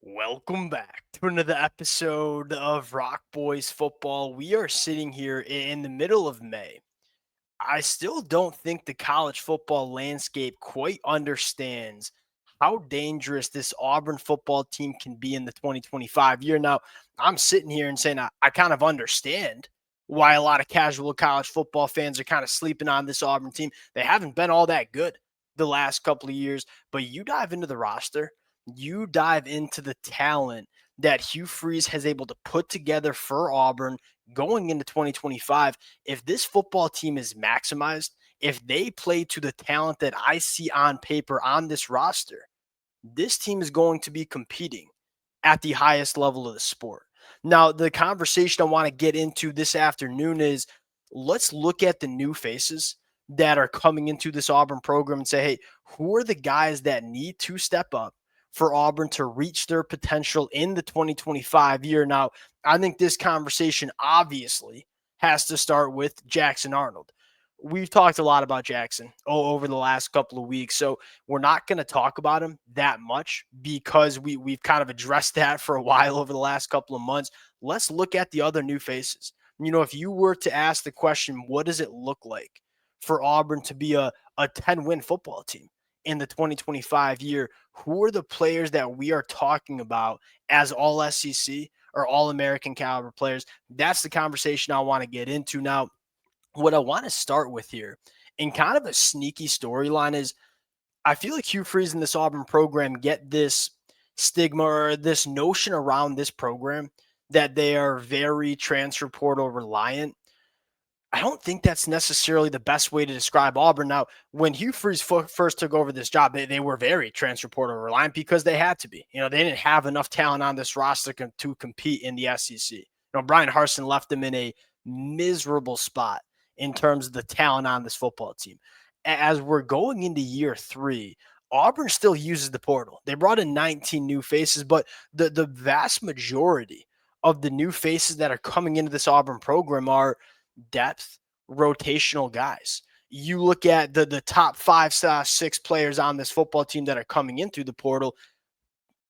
Welcome back to another episode of Rock Boys Football. We are sitting here in the middle of May. I still don't think the college football landscape quite understands how dangerous this Auburn football team can be in the 2025 year. Now, I'm sitting here and saying I kind of understand why a lot of casual college football fans are kind of sleeping on this Auburn team. They haven't been all that good the last couple of years, but you dive into the roster, you dive into the talent that Hugh Freeze has able to put together for Auburn going into 2025. If this football team is maximized, if they play to the talent that I see on paper on this roster, this team is going to be competing at the highest level of the sport. Now, the conversation I want to get into this afternoon is let's look at the new faces that are coming into this Auburn program and say, hey, who are the guys that need to step up for Auburn to reach their potential in the 2025 year? Now, I think this conversation obviously has to start with Jackson Arnold. We've talked a lot about Jackson over the last couple of weeks, so we're not going to talk about him that much because we've kind of addressed that for a while over the last couple of months. Let's look at the other new faces. If you were to ask the question, what does it look like for Auburn to be a 10-win football team in the 2025 year? Who are the players that we are talking about as all SEC or all American caliber players? That's the conversation I want to get into. Now, what I want to start with here, and kind of a sneaky storyline, is I feel like Hugh Freeze and this Auburn program get this stigma or this notion around this program that they are very transfer portal reliant. I don't think that's necessarily the best way to describe Auburn. Now, when Hugh Freeze first took over this job, they were very transfer portal reliant because they had to be. They didn't have enough talent on this roster to compete in the SEC. Brian Harsin left them in a miserable spot in terms of the talent on this football team. As we're going into year three, Auburn still uses the portal. They brought in 19 new faces, but the vast majority of the new faces that are coming into this Auburn program are depth, rotational guys. You look at the top 5/6 players on this football team that are coming in through the portal,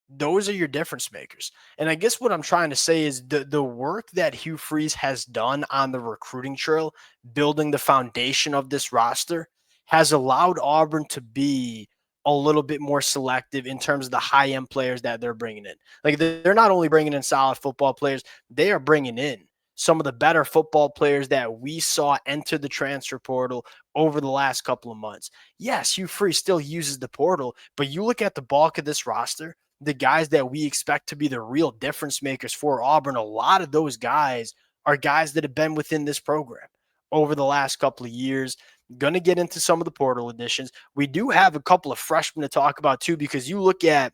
those are your difference makers. And I guess what I'm trying to say is the work that Hugh Freeze has done on the recruiting trail, building the foundation of this roster, has allowed Auburn to be a little bit more selective in terms of the high end players that they're bringing in. Like they're not only bringing in solid football players, they are bringing in some of the better football players that we saw enter the transfer portal over the last couple of months. Yes, Hugh Freeze still uses the portal, but you look at the bulk of this roster, the guys that we expect to be the real difference makers for Auburn, a lot of those guys are guys that have been within this program over the last couple of years. Going to get into some of the portal additions. We do have a couple of freshmen to talk about too, because you look at,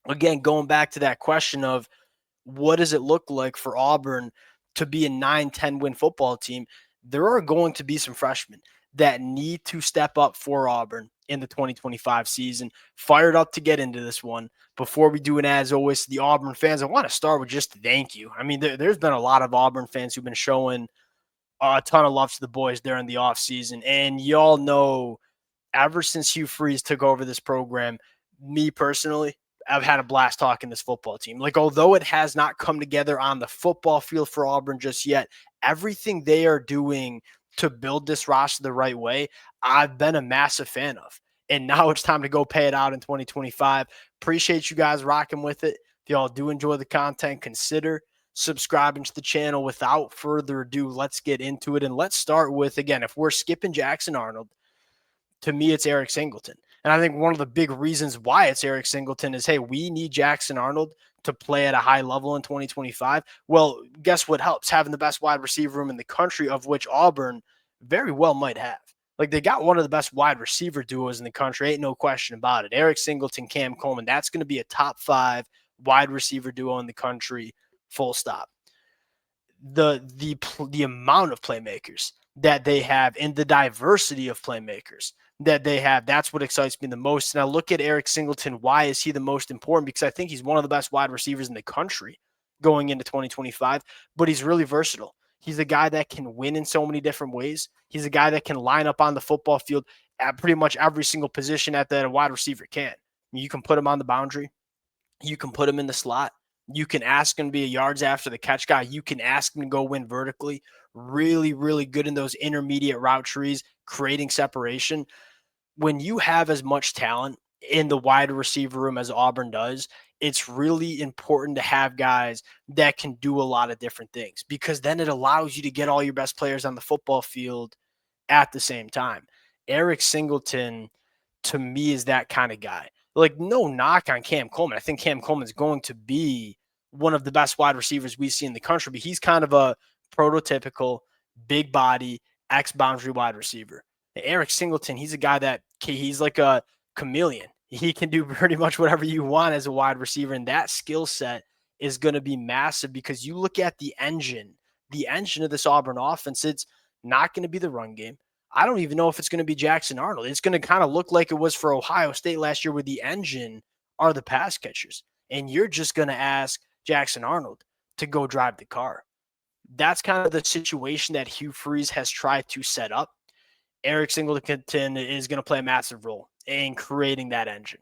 again, going back to that question of what does it look like for Auburn to be a 9-10 win football team? There are going to be some freshmen that need to step up for Auburn in the 2025 season. Fired up to get into this one. Before we do it, as always, the Auburn fans, I want to start with just thank you. I mean, there's been a lot of Auburn fans who've been showing a ton of love to the boys during the offseason. And y'all know, ever since Hugh Freeze took over this program, me personally, I've had a blast talking this football team. Like, although it has not come together on the football field for Auburn just yet, everything they are doing to build this roster the right way, I've been a massive fan of. And now it's time to go pay it out in 2025. Appreciate you guys rocking with it. If y'all do enjoy the content, consider subscribing to the channel. Without further ado, let's get into it. And let's start with, again, if we're skipping Jackson Arnold, to me, it's Eric Singleton. And I think one of the big reasons why it's Eric Singleton is, hey, we need Jackson Arnold to play at a high level in 2025. Well, guess what helps? Having the best wide receiver room in the country, of which Auburn very well might have. Like, they got one of the best wide receiver duos in the country. Ain't no question about it. Eric Singleton, Cam Coleman, that's going to be a top 5 wide receiver duo in the country, full stop. The amount of playmakers that they have and the diversity of playmakers that they have, that's what excites me the most. And I look at Eric Singleton. Why is he the most important? Because I think he's one of the best wide receivers in the country going into 2025, but he's really versatile. He's a guy that can win in so many different ways. He's a guy that can line up on the football field at pretty much every single position that a wide receiver can. You can put him on the boundary. You can put him in the slot. You can ask him to be a yards after the catch guy. You can ask him to go win vertically. Really, really good in those intermediate route trees, creating separation. When you have as much talent in the wide receiver room as Auburn does, it's really important to have guys that can do a lot of different things, because then it allows you to get all your best players on the football field at the same time. Eric Singleton, to me, is that kind of guy. Like, no knock on Cam Coleman. I think Cam Coleman is going to be one of the best wide receivers we see in the country, but he's kind of a prototypical big body X boundary wide receiver. Eric Singleton, he's a guy that he's like a chameleon. He can do pretty much whatever you want as a wide receiver, and that skill set is going to be massive, because you look at the engine of this Auburn offense. It's not going to be the run game. I don't even know if it's going to be Jackson Arnold. It's going to kind of look like it was for Ohio State last year, where the engine are the pass catchers. And you're just going to ask Jackson Arnold to go drive the car. That's kind of the situation that Hugh Freeze has tried to set up. Eric Singleton is going to play a massive role in creating that engine.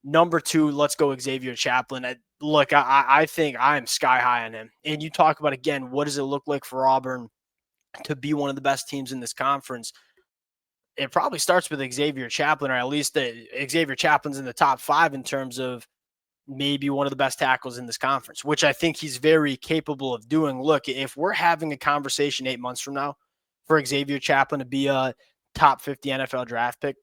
Number two, let's go Xavier Chaplan. I think I am sky high on him. And you talk about, again, what does it look like for Auburn to be one of the best teams in this conference? It probably starts with Xavier Chaplan, or at least Xavier Chaplan's in the top 5 in terms of maybe one of the best tackles in this conference, which I think he's very capable of doing. Look, if we're having a conversation 8 months from now for Xavier Chaplan to be a top 50 NFL draft pick,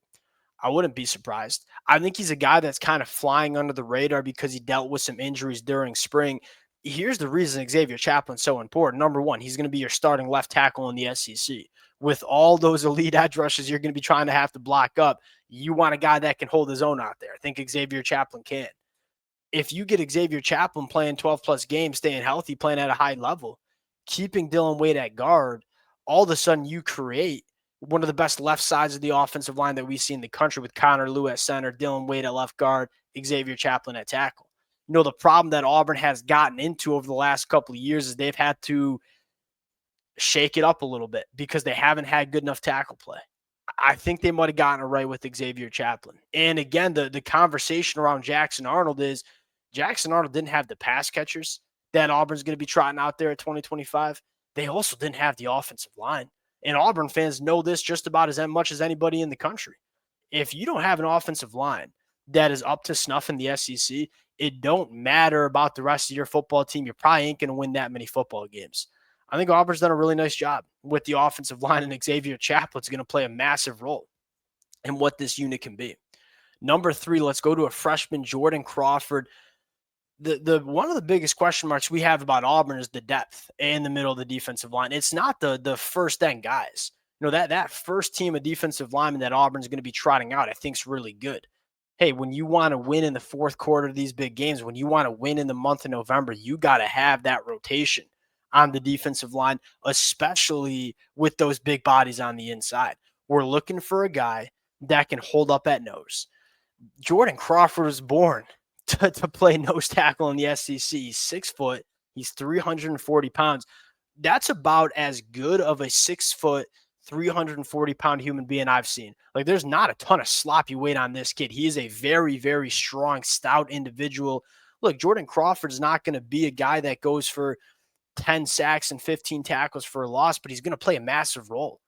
I wouldn't be surprised. I think he's a guy that's kind of flying under the radar because he dealt with some injuries during spring. Here's the reason Xavier Chaplin's so important. Number one, he's going to be your starting left tackle in the SEC. With all those elite edge rushes you're going to be trying to have to block up, you want a guy that can hold his own out there. I think Xavier Chaplan can. If you get Xavier Chaplan playing 12-plus games, staying healthy, playing at a high level, keeping Dylan Wade at guard, all of a sudden you create one of the best left sides of the offensive line that we see in the country, with Connor Lew at center, Dylan Wade at left guard, Xavier Chaplan at tackle. You know, the problem that Auburn has gotten into over the last couple of years is they've had to shake it up a little bit because they haven't had good enough tackle play. I think they might have gotten it right with Xavier Chaplan. And again, the conversation around Jackson Arnold is Jackson Arnold didn't have the pass catchers that Auburn's going to be trotting out there at 2025. They also didn't have the offensive line. And Auburn fans know this just about as much as anybody in the country. If you don't have an offensive line that is up to snuff in the SEC, it don't matter about the rest of your football team. You probably ain't going to win that many football games. I think Auburn's done a really nice job with the offensive line, and Xavier Chaplin's going to play a massive role in what this unit can be. Number three, let's go to a freshman, Jordan Crawford. The one of the biggest question marks we have about Auburn is the depth in the middle of the defensive line. It's not the first end guys. You know, that first team of defensive linemen that Auburn's going to be trotting out, I think, is really good. Hey, when you want to win in the fourth quarter of these big games, when you want to win in the month of November, you got to have that rotation on the defensive line, especially with those big bodies on the inside. We're looking for a guy that can hold up at nose. Jordan Crawford was born to play nose tackle in the SEC. He's 6 foot. He's 340 pounds. That's about as good of a 6 foot, 340-pound human being I've seen. Like, there's not a ton of sloppy weight on this kid. He is a very, very strong, stout individual. Look, Jordan Crawford's not going to be a guy that goes for 10 sacks and 15 tackles for a loss, but he's going to play a massive role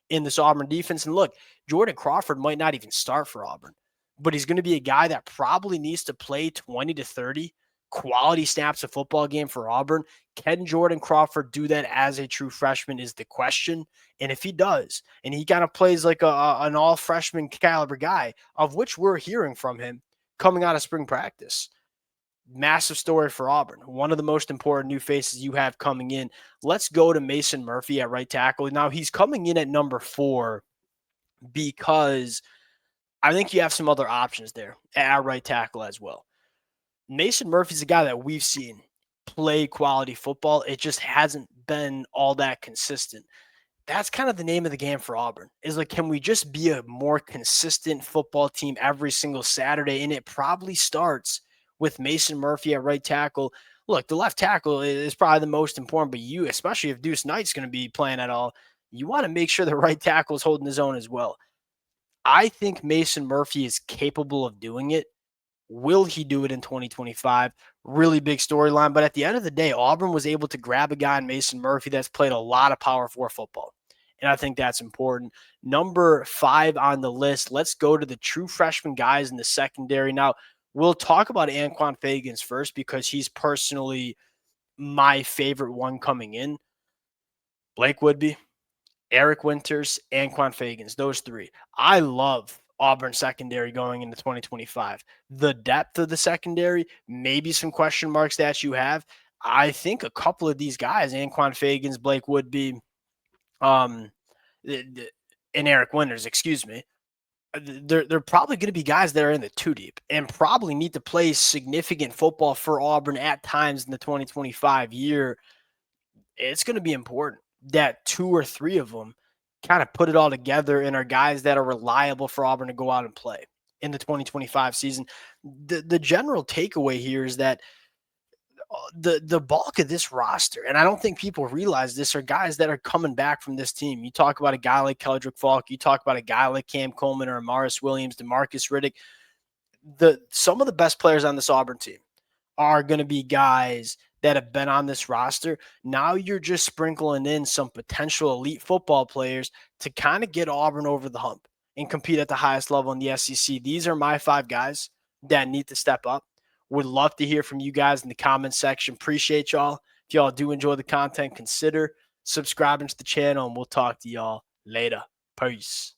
in this Auburn defense. And look, Jordan Crawford might not even start for Auburn, but he's going to be a guy that probably needs to play 20 to 30 quality snaps a football game for Auburn. Can Jordan Crawford do that as a true freshman is the question. And if he does, and he kind of plays like an all freshman caliber guy, of which we're hearing from him coming out of spring practice, massive story for Auburn. One of the most important new faces you have coming in. Let's go to Mason Murphy at right tackle. Now, he's coming in at number 4 because I think you have some other options there at right tackle as well. Mason Murphy's a guy that we've seen play quality football. It just hasn't been all that consistent. That's kind of the name of the game for Auburn, is like, can we just be a more consistent football team every single Saturday? And it probably starts with Mason Murphy at right tackle. Look, the left tackle is probably the most important, but you, especially if Deuce Knight's going to be playing at all, you want to make sure the right tackle is holding his own as well. I think Mason Murphy is capable of doing it. Will he do it in 2025? Really big storyline. But at the end of the day, Auburn was able to grab a guy in Mason Murphy that's played a lot of Power 4 football. And I think that's important. Number 5 on the list, let's go to the true freshman guys in the secondary. Now, we'll talk about Anquan Fagans first because he's personally my favorite one coming in. Blake Woodby, Eric Winters, Anquan Fagans, those three. I love Auburn secondary going into 2025. The depth of the secondary, maybe some question marks that you have. I think a couple of these guys, Anquan Fagans, Blake Woodby, um, and Eric Winters, excuse me, they're probably going to be guys that are in the two deep and probably need to play significant football for Auburn at times in the 2025 year. It's going to be important that 2 or 3 of them kind of put it all together and are guys that are reliable for Auburn to go out and play in the 2025 season. The general takeaway here is that the bulk of this roster, and I don't think people realize this, are guys that are coming back from this team. You talk about a guy like Keldrick Falk, you talk about a guy like Cam Coleman or Amaris Williams, DeMarcus Riddick. Some of the best players on this Auburn team are going to be guys that have been on this roster. Now you're just sprinkling in some potential elite football players to kind of get Auburn over the hump and compete at the highest level in the SEC. These are my 5 guys that need to step up. Would love to hear from you guys in the comments section. Appreciate y'all. If y'all do enjoy the content, consider subscribing to the channel, and we'll talk to y'all later. Peace.